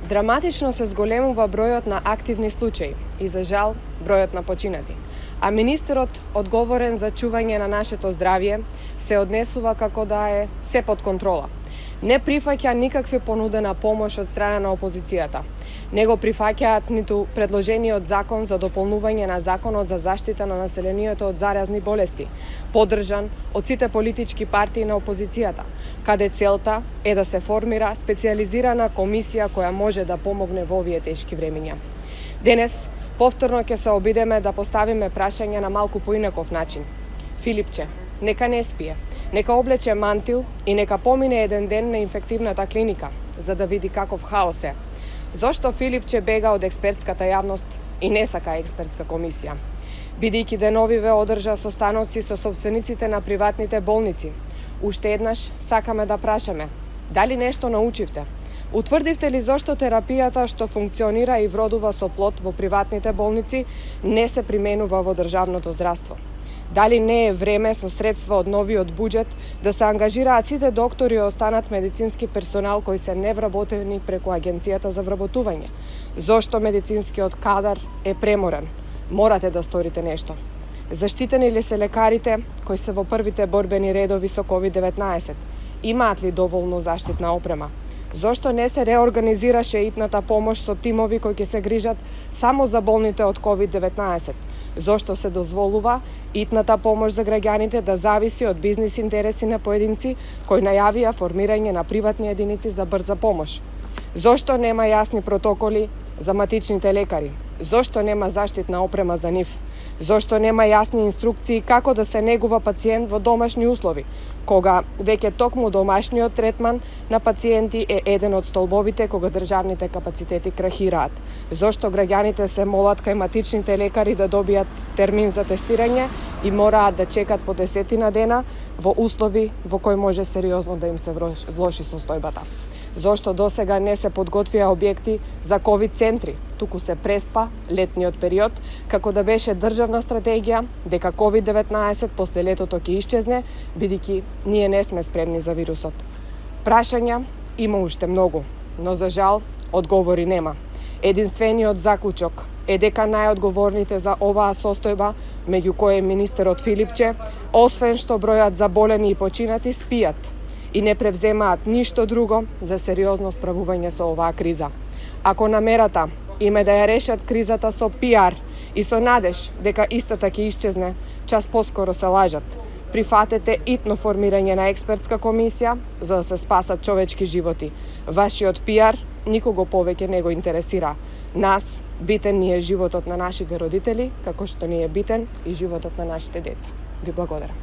Драматично се зголемува бројот на активни случаи и, за жал, бројот на починати. А министерот, одговорен за чување на нашето здравје, се однесува како да е се под контрола. Не прифаќа никакви понудена помош од страна на опозицијата. Не го прифаќаат ниту предложениот закон за дополнување на Законот за заштита на населението од заразни болести, поддржан од сите политички партии на опозицијата, каде целта е да се формира специјализирана комисија која може да помогне во овие тешки времиња. Денес повторно ќе се обидеме да поставиме прашање на малку поинаков начин. Филипче, нека не спие, нека облече мантил и нека помине еден ден на инфективната клиника, за да види каков хаос е. Зошто Филипче бега од експертската јавност и не сака експертска комисија? Бидејќи деновиве одржа состаноци со собствениците на приватните болници, уште еднаш сакаме да прашаме, дали нешто научивте? Утврдивте ли зошто терапијата што функционира и вродува со плод во приватните болници не се применува во државното здравство? Дали не е време со средства од новиот буџет да се ангажираат сите доктори и останат медицински персонал кои се невработени преку Агенцијата за вработување? Зошто медицинскиот кадар е преморен? Морате да сторите нешто. Заштитени ли се лекарите кои се во првите борбени редови со COVID-19? Имаат ли доволно заштитна опрема? Зошто не се реорганизираше итната помош со тимови кои ќе се грижат само за болните од COVID-19? Зошто се дозволува итната помош за граѓаните да зависи од бизнис интереси на поединци кои најавија формирање на приватни единици за брза помош? Зошто нема јасни протоколи за матичните лекари? Зошто нема заштитна опрема за нив? Зошто нема јасни инструкции како да се негува пациент во домашни услови, кога веќе токму домашниот третман на пациенти е еден од столбовите кога државните капацитети крахираат? Зошто граѓаните се молат кај матичните лекари да добијат термин за тестирање и мораат да чекат по 10 дена во услови во кои може сериозно да им се влоши состојбата? Зошто досега не се подготвија објекти за ковид центри, туку се преспа летниот период, како да беше државна стратегија дека COVID-19 после летото ќе исчезне, бидејќи ние не сме спремни за вирусот? Прашања има уште многу, но за жал одговори нема. Единствениот заклучок е дека најодговорните за оваа состојба, меѓу кои е министерот Филипче, освен што бројат заболени и починати, спијат и не превземаат ништо друго за сериозно справување со оваа криза. Ако намерата им е да ја решат кризата со пиар и со надеж дека истата ќе исчезне, час поскоро се лажат. Прифатете итно формирање на експертска комисија за да се спасат човечки животи. Вашиот пиар никого повеќе не го интересира. Нас битен ни е животот на нашите родители, како што ни е битен и животот на нашите деца. Ви благодарам.